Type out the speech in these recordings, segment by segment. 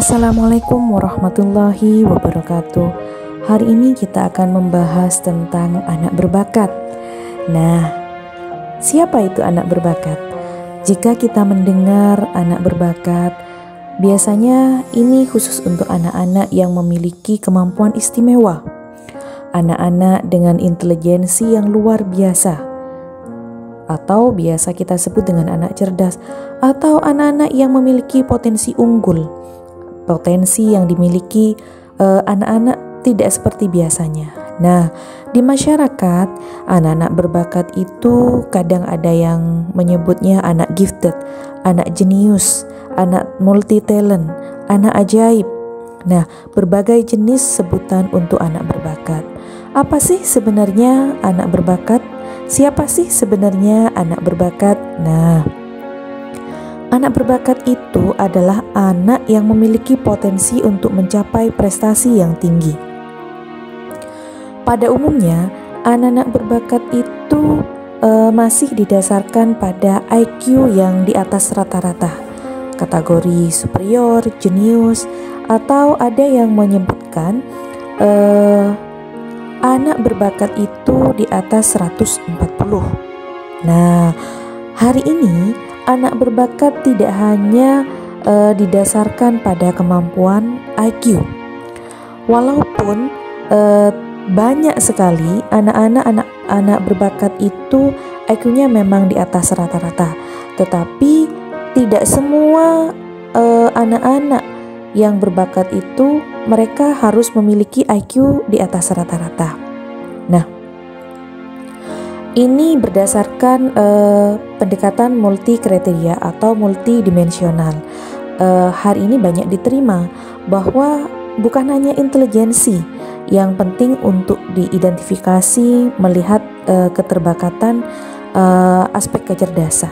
Assalamualaikum warahmatullahi wabarakatuh. Hari ini kita akan membahas tentang anak berbakat. Nah, siapa itu anak berbakat? Jika kita mendengar anak berbakat, biasanya ini khusus untuk anak-anak yang memiliki kemampuan istimewa. Anak-anak dengan intelijensi yang luar biasa, atau biasa kita sebut dengan anak cerdas, atau anak-anak yang memiliki potensi unggul, potensi yang dimiliki anak-anak tidak seperti biasanya. Nah, di masyarakat, anak-anak berbakat itu kadang ada yang menyebutnya anak gifted, anak jenius, anak multi talent, anak ajaib. Nah, berbagai jenis sebutan untuk anak berbakat. Apa sih sebenarnya anak berbakat? Siapa sih sebenarnya anak berbakat? Nah, anak berbakat itu adalah anak yang memiliki potensi untuk mencapai prestasi yang tinggi. Pada umumnya, anak-anak berbakat itu masih didasarkan pada IQ yang di atas rata-rata, kategori superior, jenius, atau ada yang menyebutkan anak berbakat itu di atas 140. Nah, hari ini anak berbakat tidak hanya didasarkan pada kemampuan IQ. Walaupun banyak sekali anak berbakat itu IQ-nya memang di atas rata-rata, tetapi tidak semua anak-anak yang berbakat itu mereka harus memiliki IQ di atas rata-rata. Nah, ini berdasarkan pendekatan multi kriteria atau multidimensional. Hari ini banyak diterima bahwa bukan hanya intelijensi yang penting untuk diidentifikasi melihat keterbakatan aspek kecerdasan.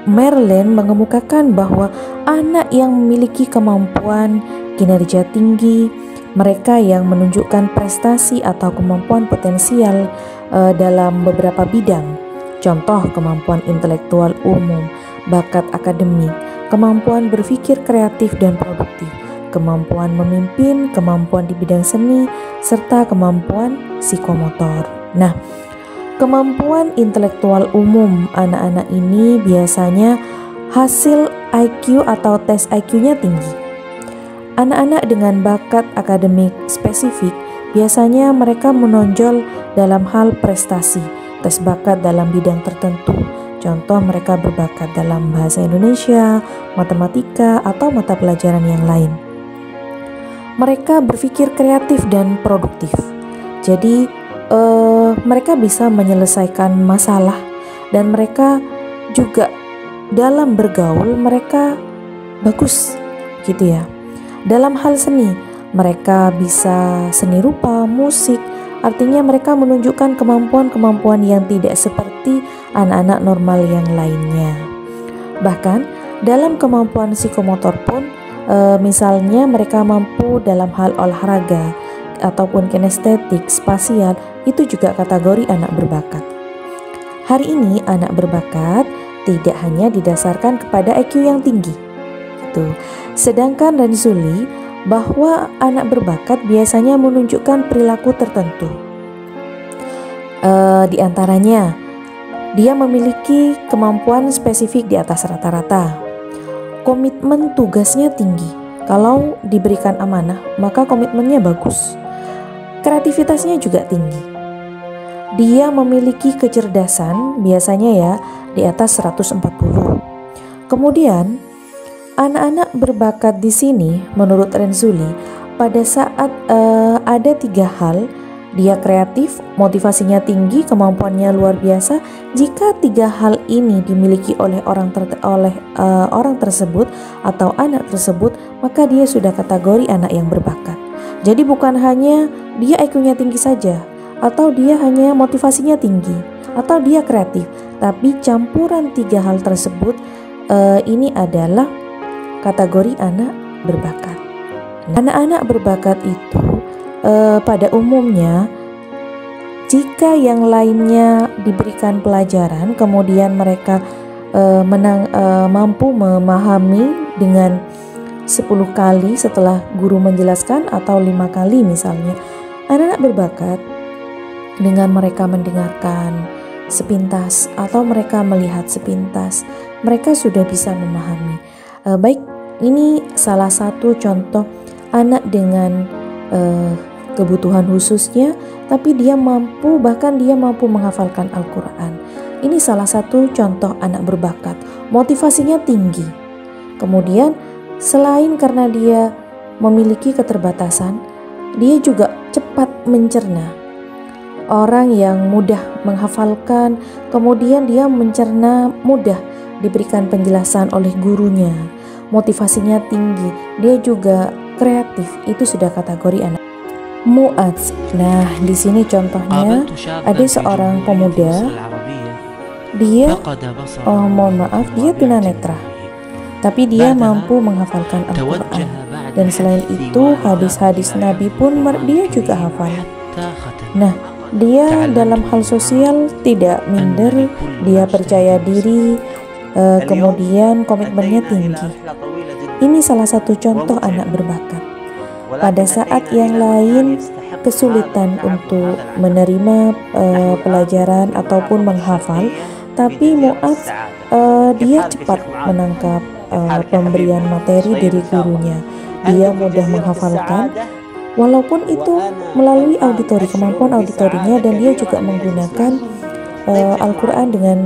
Merlin mengemukakan bahwa anak yang memiliki kemampuan kinerja tinggi, mereka yang menunjukkan prestasi atau kemampuan potensial dalam beberapa bidang, contoh kemampuan intelektual umum, bakat akademik, kemampuan berpikir kreatif dan produktif, kemampuan memimpin, kemampuan di bidang seni, serta kemampuan psikomotor. Nah, kemampuan intelektual umum anak-anak ini biasanya hasil IQ atau tes IQ-nya tinggi. Anak-anak dengan bakat akademik spesifik biasanya mereka menonjol dalam hal prestasi, tes bakat dalam bidang tertentu. Contoh mereka berbakat dalam bahasa Indonesia, matematika, atau mata pelajaran yang lain. Mereka berpikir kreatif dan produktif. Jadi mereka bisa menyelesaikan masalah dan mereka juga dalam bergaul mereka bagus gitu ya. Dalam hal seni, mereka bisa seni rupa, musik, artinya mereka menunjukkan kemampuan-kemampuan yang tidak seperti anak-anak normal yang lainnya. Bahkan dalam kemampuan psikomotor pun, misalnya mereka mampu dalam hal olahraga ataupun kinestetik, spasial, itu juga kategori anak berbakat. Hari ini anak berbakat tidak hanya didasarkan kepada IQ yang tinggi. Sedangkan Renzulli bahwa anak berbakat biasanya menunjukkan perilaku tertentu. Di antaranya, dia memiliki kemampuan spesifik di atas rata-rata. Komitmen tugasnya tinggi. Kalau diberikan amanah, maka komitmennya bagus. Kreativitasnya juga tinggi. Dia memiliki kecerdasan biasanya ya di atas 140. Kemudian anak-anak berbakat di sini menurut Renzulli pada saat ada 3 hal, dia kreatif, motivasinya tinggi, kemampuannya luar biasa. Jika 3 hal ini dimiliki oleh orang tersebut atau anak tersebut, maka dia sudah kategori anak yang berbakat. Jadi bukan hanya dia IQ-nya tinggi saja, atau dia hanya motivasinya tinggi, atau dia kreatif, tapi campuran 3 hal tersebut ini adalah kategori anak berbakat. Anak-anak berbakat itu pada umumnya jika yang lainnya diberikan pelajaran, kemudian mereka mampu memahami dengan 10 kali setelah guru menjelaskan atau 5 kali misalnya. Anak-anak berbakat dengan mereka mendengarkan sepintas atau mereka melihat sepintas, mereka sudah bisa memahami. Baik, ini salah satu contoh anak dengan kebutuhan khususnya, tapi dia mampu, bahkan dia mampu menghafalkan Al-Quran. Ini salah satu contoh anak berbakat, motivasinya tinggi. Kemudian selain karena dia memiliki keterbatasan, dia juga cepat mencerna. Orang yang mudah menghafalkan, kemudian dia mencerna mudah, diberikan penjelasan oleh gurunya, motivasinya tinggi, dia juga kreatif. Itu sudah kategori anak. Mu'adz. Nah, di sini contohnya ada seorang pemuda, dia mohon maaf, dia tunanetra, tapi dia mampu menghafalkan Al-Quran. Dan selain itu hadis-hadis Nabi pun dia juga hafal. Nah, dia dalam hal sosial tidak minder, dia percaya diri, kemudian komitmennya tinggi. Ini salah satu contoh anak berbakat. Pada saat yang lain kesulitan untuk menerima pelajaran ataupun menghafal, tapi Mu'adz dia cepat menangkap pemberian materi dari gurunya. Dia mudah menghafalkan, walaupun itu melalui auditori, kemampuan auditorinya, dan dia juga menggunakan Al-Quran dengan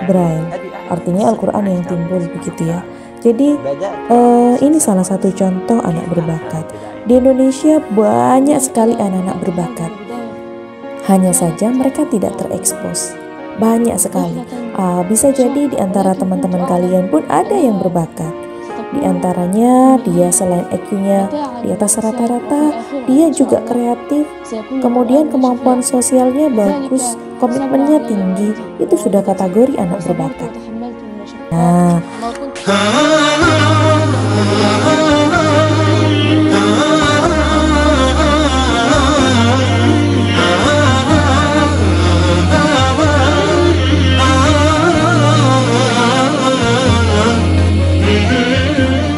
braille, artinya Al-Quran yang timbul begitu ya. Jadi ini salah satu contoh anak berbakat. Di Indonesia banyak sekali anak-anak berbakat, hanya saja mereka tidak terekspos. Banyak sekali. Bisa jadi di antara teman-teman kalian pun ada yang berbakat. Di antaranya dia selain IQ-nya di atas rata-rata, dia juga kreatif, kemudian kemampuan sosialnya bagus, komitmennya tinggi. Itu sudah kategori anak berbakat. Nah,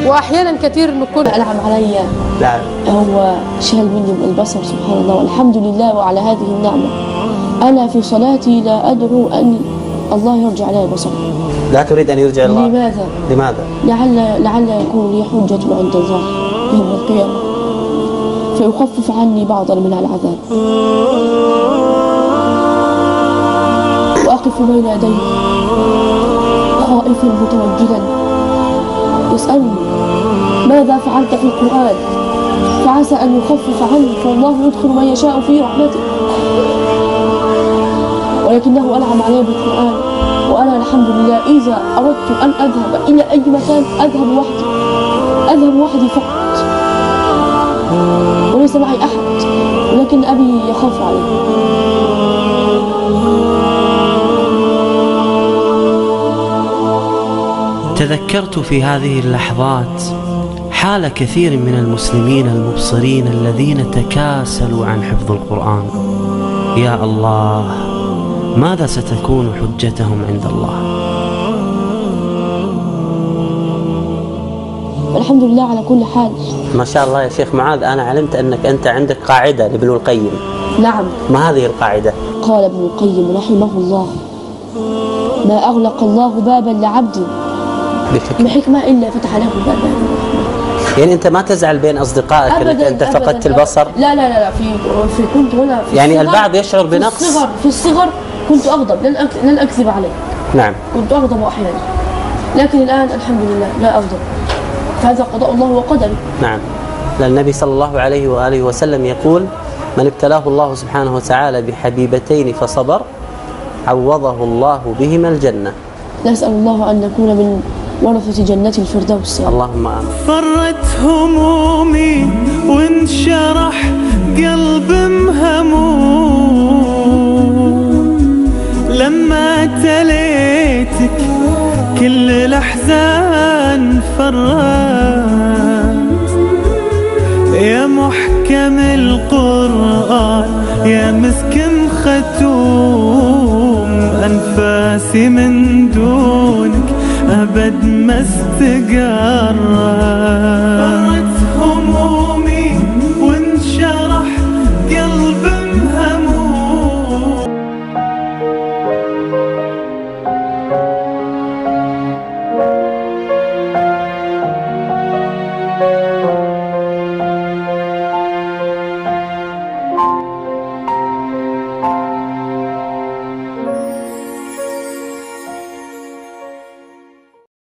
واحيانا كثير نكون العب علي هو شال مني البصر سبحان الله والحمد لله وعلى هذه النعمه. انا في صلاتي لا ادعو ان الله يرجع علي البصر. لا تريد ان يرجع الله؟ لماذا؟ لعل يكون لي حجه عند الله يوم القيامه فيخفف عني بعضا من العذاب واقف بين يديه خائفا متوجدا يسألني ماذا فعلت في القرآن فعسى أن يخفف عني فالله يدخل من يشاء في رحمته ولكنه أنعم علي بالقرآن وأنا الحمد لله إذا أردت أن أذهب إلى أي مكان أذهب وحدي فقط وليس معي أحد ولكن أبي يخاف علي. تذكرت في هذه اللحظات حال كثير من المسلمين المبصرين الذين تكاسلوا عن حفظ القرآن. يا الله، ماذا ستكون حجتهم عند الله؟ الحمد لله على كل حال. ما شاء الله يا شيخ معاذ، أنا علمت أنك أنت عندك قاعدة لابن القيم. نعم. ما هذه القاعدة؟ قال ابن القيم رحمه الله ما أغلق الله بابا لعبد بحكمة إلا فتح له بابا. يعني أنت ما تزعل بين أصدقائك أنك أنت فقدت البصر؟ لا في كنت هنا في يعني البعض يشعر بنقص. في الصغر كنت أغضب، لن أكذب عليك. نعم. كنت أغضب أحيانا، لكن الآن الحمد لله لا أغضب، هذا قضاء الله وقدره. نعم. لأن النبي صلى الله عليه وآله وسلم يقول من ابتلاه الله سبحانه وتعالى بحبيبتين فصبر عوضه الله بهما الجنة. نسأل الله أن نكون من ورثة جنة الفردوس. اللهم آمين. فرت همومي وانشرح قلب مهموم لما تليتك كل الأحزان فرت يا محكم القرآن يا مسك ختوم أنفاسي من دونك أبد ما استقرت.